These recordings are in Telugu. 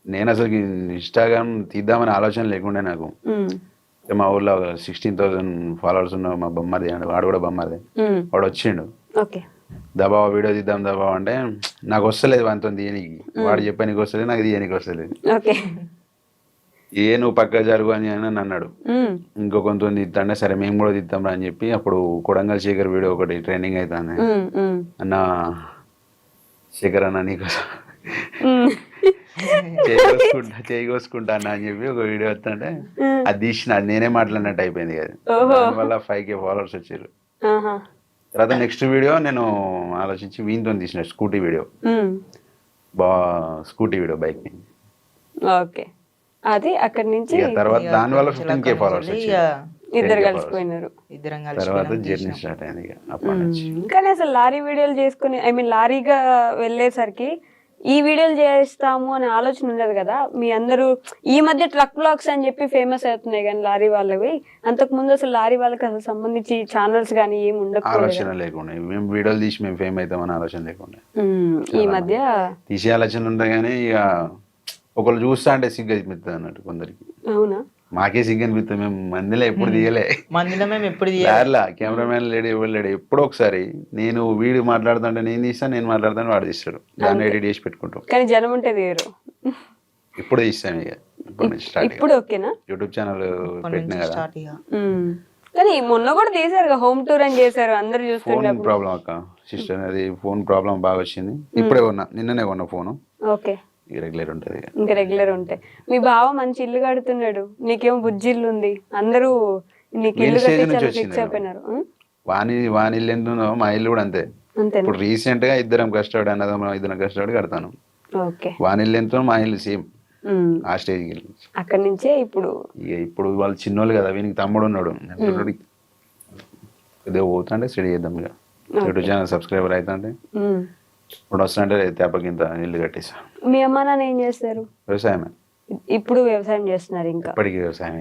నేను అసలు ఇన్స్టాగ్రామ్ తీద్దామని ఆలోచన లేకుండే నాకు. మా ఊర్లో 16,000 ఫాలోవర్స్ ఉన్న మా బొమ్మది అండి, వాడు కూడా బొమ్మది, వాడు వచ్చిండు. దబావ వీడియో తీద్దాం దబావ అంటే నాకు వస్తలేదు వానితో తీయనికి, వాడు చెప్పానికి వస్తలేదు, నాకు తీయనికి వస్తలేదు. నువ్వు పక్క జరుగు అని అన్నాడు. ఇంకో కొంత తీద్దాంటే సరే మేము కూడా తీద్దాం రా అని చెప్పి అప్పుడు కొడంగల్ శేఖర్ వీడియో ఒకటి ట్రెండింగ్ అవుతాను. అన్న శేఖర్ అన్న నీకు చేయి కోసుకుంటా అన్న అని చెప్పి ఒక వీడియో వస్తుంటే అది తీసిన, అది నేనే మాట్లాడినట్టు అయిపోయింది కదా. దానివల్ల 5K ఫాలోవర్స్ వచ్చారు. తర్వాత నెక్స్ట్ వీడియో నేను ఆలోచించి వీనితో తీసిన scooty video, scooty video bike ని. ఓకే, అది అక్కడి నుంచి తర్వాత దానివల్ల 15K ఫాలోవర్స్ వచ్చారు. ఇద్దరు కలిసిపోయినారు. తర్వాత జర్నీ స్టార్ట్ అయింది అప్పటి నుంచి. కానీ అసలు లారీ వీడియోలు చేసుకుని, ఐ మీన్ లారీగా వెళ్ళేసరికి ఈ వీడియోలు చేస్తాము అనే ఆలోచన ఉండదు కదా. మీ అందరూ ఈ మధ్య ట్రక్ బ్లాగ్స్ అని చెప్పి ఫేమస్ అవుతున్నాయి కానీ లారీ వాళ్ళవి, అంతకు ముందు అసలు లారీ వాళ్ళకి అసలు సంబంధించి ఛానల్స్ కానీ ఏమి ఉండకపోలేదు. ఆలోచన లేకుండా మేము వీడియోలు తీసి మేము ఫేమ్ అవుతామని ఆలోచన లేకుండా. ఈ మధ్య తీసే ఆలోచన ఉంటాయి కానీ ఇక ఒకళ్ళు చూస్తా అంటే సిగ్గు అనిపిస్తుంది అన్నట్టు కొందరికి. అవునా? మాకే సిగ్గు అనిపిస్తుంది. మేము మందిలో ఎప్పుడు తీయలే, కెమెరామెన్ లేడు, ఎవరు లేడు. ఎప్పుడో ఒకసారి నేను వీడియో మాట్లాడుతుంటే నేను తీస్తాను, నేను మాట్లాడుతాను వాడు తీస్తాడు, దాన్ని ఎడిట్ చేసి పెట్టుకుంటాం. కానీ జనం ఉంటే తీయరు. ఇప్పుడు తీస్తాను ఇక ఇప్పుడు ఓకేనా, యూట్యూబ్ ఛానల్ పెట్టినా కదా. కానీ మొన్న కూడా తీసారు, హోమ్ టూర్ అని చేశారు, అందరు చూస్తుంటే. ఫోన్ ప్రాబ్లం అక్క సిస్టర్, అది ఫోన్ ప్రాబ్లం బాగా వచ్చింది. ఇప్పుడే కొన్నా, నిన్ననే కొన్నా ఫోను. ఓకే, రెగ్యులర్ ఉంటది, ఇంకా రెగ్యులర్ ఉంటాయి. మీ బావ మంచి ఇల్లు కడుతున్నాడు, నీకేమో బుజ్జి ఇల్లు ఉంది, అందరూ నీకు ఇల్లు ఫిక్స్ అయిపోయినారు. వాని ఇల్లు ఎంత ఉందో మా ఇల్లు కూడా అంతే. ఇప్పుడు రీసెంట్ గా ఇద్దరం కష్టపడి అన్నదమ్ములం ఇద్దరం కష్టపడి కడతాను. వాని ఇల్లు ఎంతో మా ఇల్లు సేమ్ ఆ స్టేజ్ కి. అక్కడి నుంచే ఇప్పుడు వాళ్ళు చిన్నోళ్ళు కదా, వీనికి తమ్ముడు ఉన్నాడు, ఇదే పోతుంటే స్టడీ చేద్దాం ఇక. యూట్యూబ్ ఛానల్ సబ్స్క్రైబర్ అవుతుంటే ఇప్పుడు వస్తుంటే తేపకింత ఇల్లు కట్టేసా. మీ అమ్మ నాన్న ఏం చేస్తారు? వ్యవసాయమే. ఇప్పుడు వ్యవసాయం చేస్తున్నారు ఇంకా? ఇప్పటికీ వ్యవసాయం.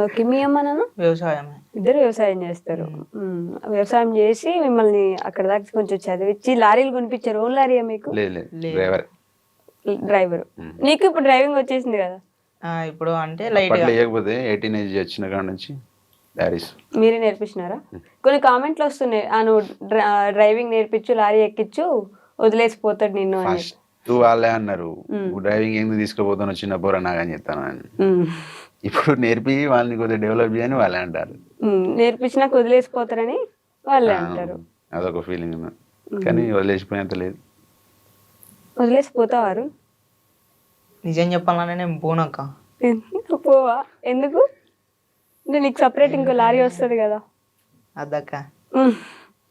ఓకే, మీ అమ్మ నాన్న వ్యవసాయం, ఇద్దరు వ్యవసాయం చేస్తారు. వ్యవసాయం చేసి మిమ్మల్ని అక్కడ దాకా కొంచెం చదివించి లారీలు కొనిపించారు. ఓన్ లారీ మీకు? డ్రైవర్. నీకు ఇప్పుడు డ్రైవింగ్ వచ్చేసింది కదా? ఇప్పుడు అంటే లైట్ లేకపోతే 18 ఏజ్ వచ్చిన కాడ నుంచి మీరే నేర్పించినారా? కొన్ని కామెంట్లు వస్తున్నాయి, నువ్వు డ్రైవింగ్ నేర్పించు, లారీ ఎక్కించు, వదిలేసిపోతాడు నిన్ను అని. వాళ్ళే అన్నారు, డ్రైవింగ్ ఎందుకు తీసుకుపోతాను చిన్న పోరా నాగని చెప్తాను అని. ఇప్పుడు నేర్పి వాళ్ళని కొద్దిగా డెవలప్ చేయని వాళ్ళే అంటారు. నేర్పించినాక వదిలేసిపోతారని వాళ్ళే అంటారు. అదొక ఫీలింగ్ ఉంది, కానీ వదిలేసిపోయేంత లేదు. వదిలేసిపోతావారు? నిజం చెప్పాలనే నేను పోనక్క. పోవా? ఎందుకు? అంటే నీకు సపరేట్ ఇంకో లారీ వస్తుంది కదా. అదక్క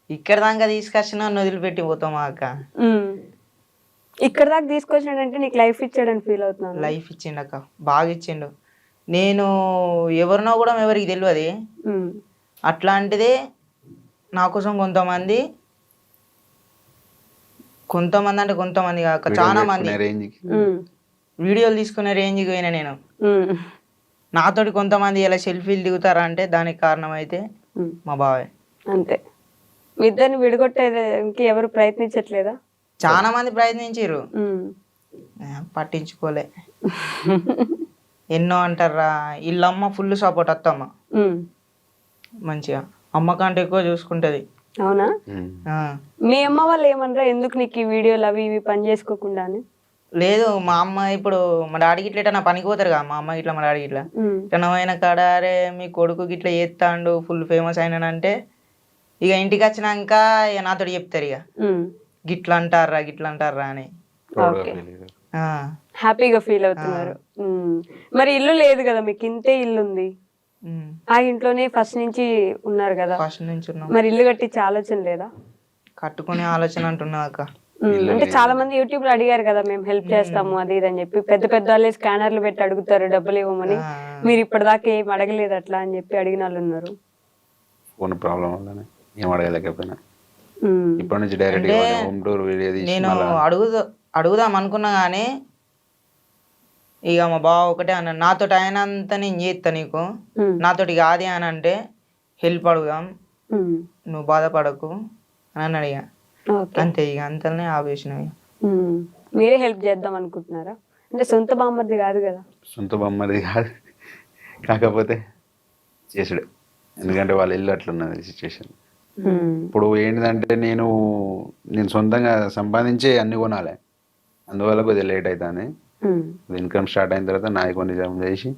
ఇక్కడ దాకా తీసుకొచ్చిన వదిలిపెట్టి పోతామా అక్క? ఇక్కడ దాకా తీసుకొచ్చినాడంటే నీకు లైఫ్ ఇచ్చాడని ఫీల్ అవుతున్నాను. లైఫ్ ఇచ్చిండు అక్క, బాగా ఇచ్చిండు. నేను ఎవరినో కూడా ఎవరికి తెలియదు, అట్లాంటిదే నా కోసం కొంతమంది అంటే కొంతమంది కాక చాలా మంది వీడియోలు తీసుకునే రేంజ్కి పోయినా నేను. నాతోటి కొంతమంది ఇలా సెల్ఫీలు దిగుతారా అంటే దానికి కారణం అయితే మా బావే. అంతే, మీ ఇద్దరిని విడగొట్టేదానికి ఎవరు ప్రయత్నించట్లేదా? చాలా మంది ప్రయత్నించారు, పట్టించుకోలే. ఎన్నో అంటారా, వీళ్ళమ్మ ఫుల్ సపోర్ట్, అత్తమ్మ మంచిగా అమ్మ కంటే ఎక్కువ చూసుకుంటది. అవునా? మీ అమ్మ వాళ్ళు ఏమన్నారా, ఎందుకు నీకు ఈ వీడియోలు అవి ఇవి పని చేసుకోకుండా? లేదు, మా అమ్మ ఇప్పుడు మా డాడీ గిట్ల ఇట్లా నా పనికి పోతారు కదా, మా అమ్మ గిట్లా మా డాడీ గిట్లా అయిన కాడ, అరే మీ కొడుకు గిట్లా చేస్తాడు ఫుల్ ఫేమస్ అయినానంటే ఇక ఇంటికి వచ్చినాక ఇక నాతో చెప్తారు, ఇక గిట్లా అంటారా అని. హ్యాపీగా ఫీల్ అవుతున్నారు. మరి ఇల్లు లేదు కదా మీకు, ఇంతే ఇల్లు ఉంది, ఆ ఇంట్లోనే ఫస్ట్ నుంచి ఉన్నారు కదా? ఫస్ట్ నుంచి ఉన్నాం. మరి ఇల్లు కట్టించే ఆలోచన లేదా? కట్టుకునే ఆలోచన అంటున్నా అక్క. అంటే చాలా మంది యూట్యూబ్ లో అడిగారు కదా, మేము హెల్ప్ చేస్తాము అది ఇది అని చెప్పి, పెద్ద పెద్ద వాళ్ళే స్కానర్లు పెట్టి అడుగుతారు డబ్బులు ఇవ్వమని, మీరు ఇప్పటిదాకా ఏం అడగలేదు అట్లా అని చెప్పి అడిగిన వాళ్ళు ఉన్నారు. ఫోన్ ప్రాబ్లం వల్లనే ఏం అడగలేకపోయినా, ఇప్పటి నుంచి డైరెక్ట్ హోమ్ టూర్ వీడియో తీసి నేను అడుగుదాం అనుకున్నా కానీ ఇక మా బావ ఒకటే అన్నాడు, నాతోటి అయినంత నేను చేస్తా, నీకు నాతోటి కాదు అని అంటే హెల్ప్ అడుగుదాం, నువ్వు బాధపడకు అని అన్నాడు. ఇక అంతే, ఇక అంతనే ఆపేసినవి. మీరే హెల్ప్ చేద్దాం అనుకుంటున్నారా? అంటే సొంత బామ్మర్ది కాదు కదా. సొంత బొమ్మది కాదు, కాకపోతే చేసుడే. ఎందుకంటే వాళ్ళ ఇల్లు అట్లున్నది సిచ్యువేషన్. ఇప్పుడు ఏంటిదంటే నేను సొంతంగా సంపాదించి అన్ని కొనాలి, అందువల్ల కొద్దిగా లేట్ అవుతుంది. ఇన్కమ్ స్టార్ట్ అయిన తర్వాత నాయి కొన్ని జమ చేసి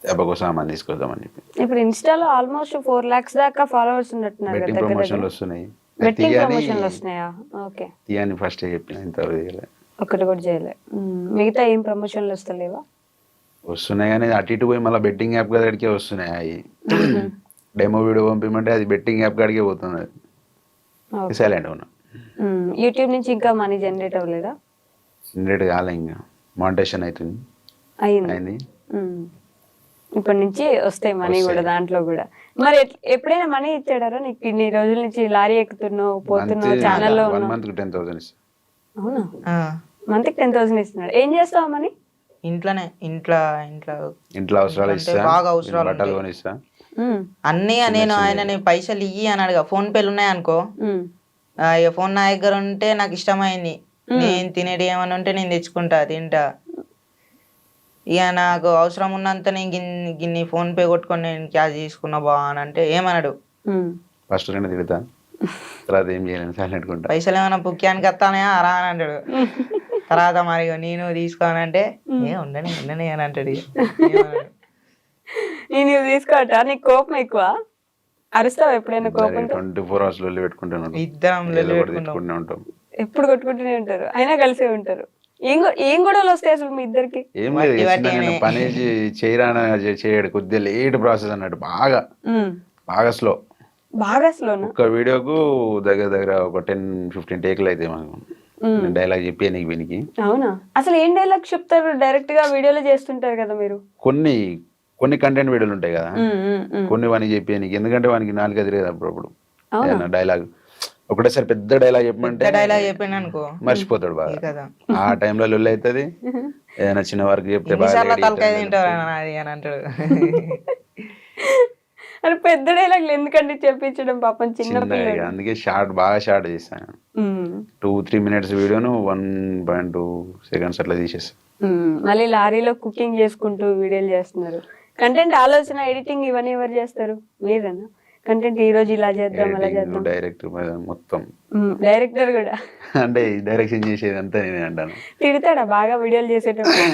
దెబ్బకు సామాన్ తీసుకొద్దామని చెప్పి. ఇప్పుడు ఇన్స్టాలో ఆల్మోస్ట్ 4 lakhs దాకా ఫాలోవర్స్ ఉన్నట్టున్నారు కదా. బెట్టింగ్ ప్రమోషన్లు వస్తున్నాయి. బెట్టింగ్ ప్రమోషన్లు వస్తున్నాయా? ఓకే. తీయని ఫస్ట్ చెప్పిన ఇంత ఒకటి కూడా చేయలే. మిగతా ఏం ప్రమోషన్లు వస్తలేవా? వస్తున్నాయి కానీ అటు ఇటు పోయి మళ్ళీ బెట్టింగ్ యాప్ కాడికే వస్తున్నాయి. అవి డెమో వీడియో పంపిమంటే అది బెట్టింగ్ యాప్ కాడికే పోతుంది. సైలెంట్ ఉన్నా. యూట్యూబ్ నుంచి ఇంకా మనీ జనరేట్ అవ్వలేదా? జనరేట్ కాలే, ఇంకా మానిటేషన్ అవుతుంది, అయింది. ఇప్పటి నుంచి వస్తాయి మనీ కూడా దాంట్లో కూడా. మరి ఎప్పుడైనా మనీ ఇచ్చాడారా నీకు? ఇన్ని రోజుల నుంచి లారీ ఎక్కుతున్నావు, పోతున్నావు, ఛానల్లో ఉన్నావు. 1 month 10,000 ఇస్తాను. అవునా? మంత్కి 10,000 ఇస్తున్నాడు. ఏం చేస్తావు మనీ? ఇంట్లోనే, ఇంట్లో అవసరాలు ఇస్తా, బాగా అవసరాలు బట్టలు కొనిస్తా, అన్నీ. నేను ఆయన పైసలు ఇయ్యి అని అడగా. ఫోన్ పేలు ఉన్నాయి అనుకో, ఇక ఫోన్ నా దగ్గర ఉంటే నాకు ఇష్టమైంది, నేను తినేది ఏమని ఉంటే నేను తెచ్చుకుంటా, తింటా. ఇక నాకు అవసరం ఉన్నంత నేను గిన్ని ఫోన్ పే కొట్టుకొని నేను క్యాష్ తీసుకున్నా బా అని అంటే ఏమన్నాడు. ఫస్ట్ రెండు తిడతా, తర్వాత ఏం చేయలేను, సైలెంట్ ఉంటా. పైసలు ఏమైనా పుక్యానికి వస్తానే రా అని అంటాడు. తర్వాత మరి నేను తీసుకోనంటే ఉండని అని అంటాడు. నేను తీసుకోవటా? నీకు కోపం ఎక్కువ? అరుస్తావు ఎప్పుడైనా కోపం? 24 hours లొల్లి పెట్టుకుంటాను. ఇద్దరం పెట్టుకుంటూనే ఉంటాం. ఎప్పుడు కొట్టుకుంటూనే ఉంటారు, అయినా కలిసే ఉంటారు. ఏం గొడవలు వస్తాయి అసలు మీ ఇద్దరికి? ఏం లేదు, పని చేయరా చేయడు, కొద్దిగా లేట్ ప్రాసెస్ అన్నట్టు, బాగా స్లో. బాగా స్లో. ఒక వీడియోకు దగ్గర ఒక 10-15 టేకులు అయితే మాకు డైలాగ్ చెప్పి నీకు వినికి. అవునా? అసలు ఏం డైలాగ్ చెప్తారు? డైరెక్ట్ గా వీడియోలో చేస్తుంటారు కదా మీరు. కొన్ని కంటెంట్ వీడియోలు ఉంటాయి కదా, కొన్ని వానికి చెప్పి నీకు, ఎందుకంటే వానికి 4 తిరిగేది అప్పుడప్పుడు డైలాగ్. ఒకటేసారి పెద్ద డైలాగ్ చెప్పమంటే డైలాగ్ చెప్పాను అనుకో మర్చిపోతాడు బాగా. ఆ టైంలో లొల్లి అవుతుంది. ఏదైనా చిన్న వరకు చెప్తే అంటాడు. అది పెద్ద డైలాగ్లు ఎందుకంటే చెప్పించడం పాపం చిన్న. అందుకే బాగా షార్ట్ చేస్తాను. 2-3 minutes వీడియోను 1.2 seconds అట్లా తీసేస్తాను. మళ్ళీ లారీలో కుకింగ్ చేసుకుంటూ వీడియోలు చేస్తున్నారు. కంటెంట్ ఆలోచన, ఎడిటింగ్ ఇవన్నీ ఎవరు చేస్తారు? మీరేనా? కంటెంట్ ఈ రోజు ఇలా చేద్దాం, అలా చేద్దాం. డైరెక్టర్ మొత్తం, డైరెక్టర్ కూడా అంటే డైరెక్షన్ చేసేది అంతా నేనే అంటాను. తిడతాడా బాగా వీడియోలు చేసేటప్పుడు?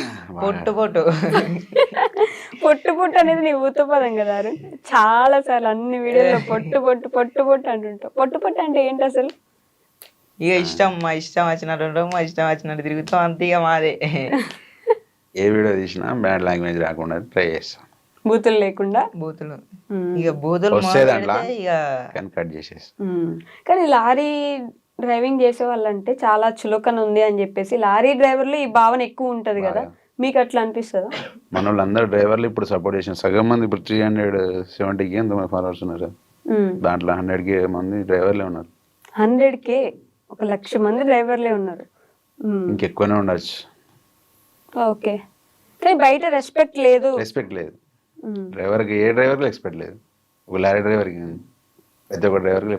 పొట్టు అనేది నీ ఊతపదం కదా. చాలా సార్లు అన్ని వీడియోలో పొట్టు అంటుంటావు. పొట్టు అంటే ఏంటి అసలు? ఇక మా ఇష్టం వచ్చినట్టు తిరుగుతాం అంతే. ఇక మాదే ఏ వీడియో తీసినా బ్యాడ్ లాంగ్వేజ్ రాకుండా ట్రై చేస్తాం, బూతులు లేకుండా. ఇక బూతులు కట్ చేసేసి. కానీ లారీ డ్రైవింగ్ చేసే వాళ్ళంటే చాలా చులకన ఉంది అని చెప్పేసి లారీ డ్రైవర్లు ఈ భావన ఎక్కువ ఉంటది కదా, మీకు అట్లా అనిపిస్తుందా? మన వాళ్ళందరూ డ్రైవర్లు ఇప్పుడు సపోర్ట్ చేసిన సగం మంది ఇప్పుడు 370K ఎంతమంది ఫాలోవర్స్ ఉన్నారు, దాంట్లో 100K మంది డ్రైవర్లే ఉన్నారు. 100K 1,00,000 మంది డ్రైవర్లే ఉన్నారు. ఇంకెక్కువనే ఉండొచ్చు. ఓకే. కానీ బయట రెస్పెక్ట్ లేదు. డ్రైవర్కి, ఏ డ్రైవర్కి రెస్పెక్ట్ లేదు. ఒక లారీ డ్రైవర్కి, ప్రతి ఒక్క డ్రైవర్కి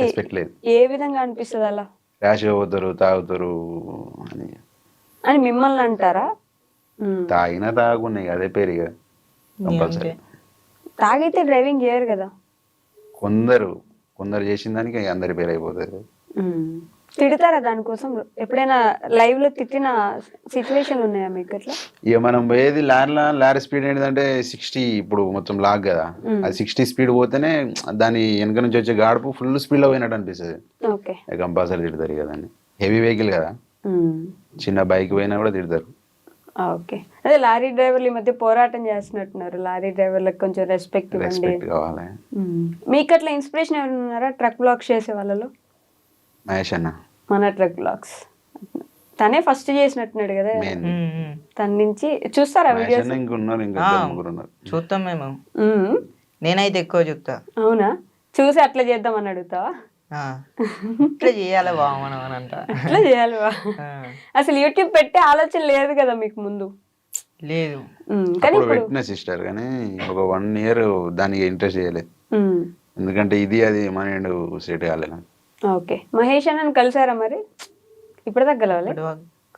రెస్పెక్ట్ లేదు. ఏ విధంగా అనిపిస్తుంది అలా? ర్యాష్ పోతారు, తాగుతారు అని మిమ్మల్ని అంటారా? తాగినా తాగున్నాయి అదే పేరు. ఇక కంపల్సరీ తాగితే డ్రైవింగ్ చేయరు కదా. కొందరు చేసిన దానికి అందరి పేరు అయిపోతుంది. తిడతారా దానికోసం? ఎప్పుడైనా లైవ్ లో తిట్టిన సిచ్యువేషన్ ఉన్నాయా మీకు అట్లా? ఇక మనం పోయేది లారీ స్పీడ్ ఏంటంటే 60, ఇప్పుడు మొత్తం లాగ్ కదా, అది 60 స్పీడ్ పోతేనే దాని వెనక నుంచి వచ్చే గాడుపు ఫుల్ స్పీడ్ లో పోయినట్టు అనిపిస్తుంది. కంపల్సరీ తిడతారు కదా, హెవీ వెహికల్ కదా, చిన్న బైక్ పోయినా కూడా తిడతారు. ఓకే. అదే లారీ డ్రైవర్లు ఈ మధ్య పోరాటం చేస్తున్నట్టున్నారు, లారీ డ్రైవర్లకు కొంచెం రెస్పెక్ట్ కావాలి. మీకు అట్లా ఇన్స్పిరేషన్ ఎవరైనా ఉన్నారా ట్రక్ బ్లాగ్స్ చేసే వాళ్ళలో? మహేష్ అన్న, మన ట్రక్ బ్లాగ్స్ తనే ఫస్ట్ చేసినట్టున్నాడు కదా, తన నుంచి చూస్తారా వీడియోస్? చూస్తాం మేము, నేనైతే ఎక్కువ చూస్తా. అవునా? చూసి అట్లా చేద్దామని అడుగుతావా? ఇట్లా చేయాలి బా మనం అని అంట. అట్లా చేయాలి బా. అసలు యూట్యూబ్ పెట్టే ఆలోచన లేదు కదా మీకు ముందు? లేదు. కానీ పెట్టిన సిస్టర్, కానీ ఒక 1 year దానికి ఇంట్రెస్ట్ చేయలేదు, ఎందుకంటే ఇది అది మైండ్ సెట్ కాలేదు. ఓకే. మహేష్ అన్నని కలిసారా మరి? ఇప్పుడు దాకా కలవాలి?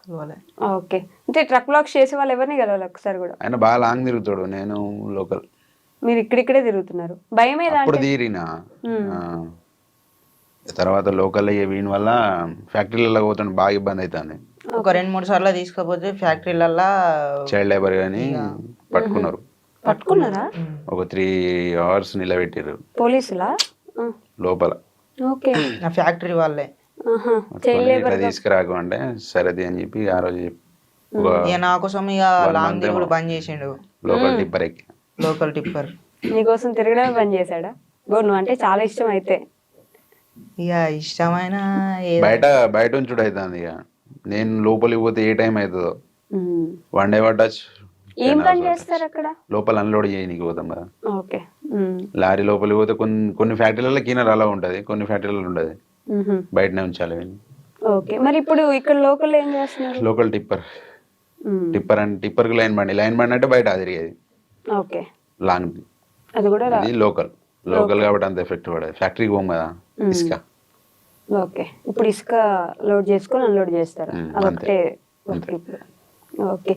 కలవాలి. ఓకే, అంటే ట్రక్ బ్లాక్స్ చేసే వాళ్ళు ఎవరిని కలవాలి ఒకసారి కూడా? ఆయన బాగా లాంగ్ తిరుగుతాడు, నేను లోకల్. మీరు ఇక్కడిక్కడే తిరుగుతున్నారు, భయం ఏదా అప్పుడు అంటే? తీరినా తర్వాత లోకల్ వీని వల్ల ఫ్యాక్టరీలలో పోతుండే బాగా ఇబ్బంది అవుతుంది. ఒక 2-3 సార్లు తీసుకపోతే ఫ్యాక్టరీలల్లో చైల్డ్ లేబర్ కానీ పట్టుకున్నారు. పట్టుకున్నారా? ఒక 3 hours నిలబెట్టారు పోలీసులా? లోపల. ఓకే. నా ఫ్యాక్టరీ వాళ్ళే. చైల్డ్ ఇట్లా తీసుకురాకు అంటే సరేది అని చెప్పి ఆ రోజు ఇక నా కోసం ఇక లాంగ్ తిరుగుడు బంద్ చేసిండు. లోకల్ టిప్పర్ ఎక్కి లోకల్ టిప్పర్ నీకోసం తిరగడమే పని చేశాడా? నువ్వు అంటే చాలా ఇష్టం అయితే. ఇక ఇష్టమైన బయట ఉంచుడు అవుతుంది. ఇక నేను లోపలికి పోతే ఏ టైం అవుతుందో వన్ డే పట్టచ్చు. ఏం పని చేస్తారు అక్కడ? లోపల అన్లోడ్ చేయనీకి పోతాం కదా. ఓకే. లారీ లోపలికి పోతే కొన్ని ఫ్యాక్టరీలలో క్లీనర్ అలా ఉంటుంది, కొన్ని ఫ్యాక్టరీలలో ఉండదు, బయటనే ఉంచాలి. ఓకే, మరి ఇప్పుడు ఇక్కడ లోకల్ ఏం చేస్తున్నారు? Local tipper. టిప్పర్కి లైన్ బండి అంటే బయట తిరిగేది. ఓకే, లాంగ్ అది కూడా అది లోకల్ కాబట్టి అంత ఎఫెక్ట్ పడదు. ఫ్యాక్టరీకి పోం కదా ఇసుక. ఓకే, ఇప్పుడు ఇసుక లోడ్ చేసుకొని అన్లోడ్ చేస్తారు, అదొకటే వర్క్ ఇప్పుడు. ఓకే,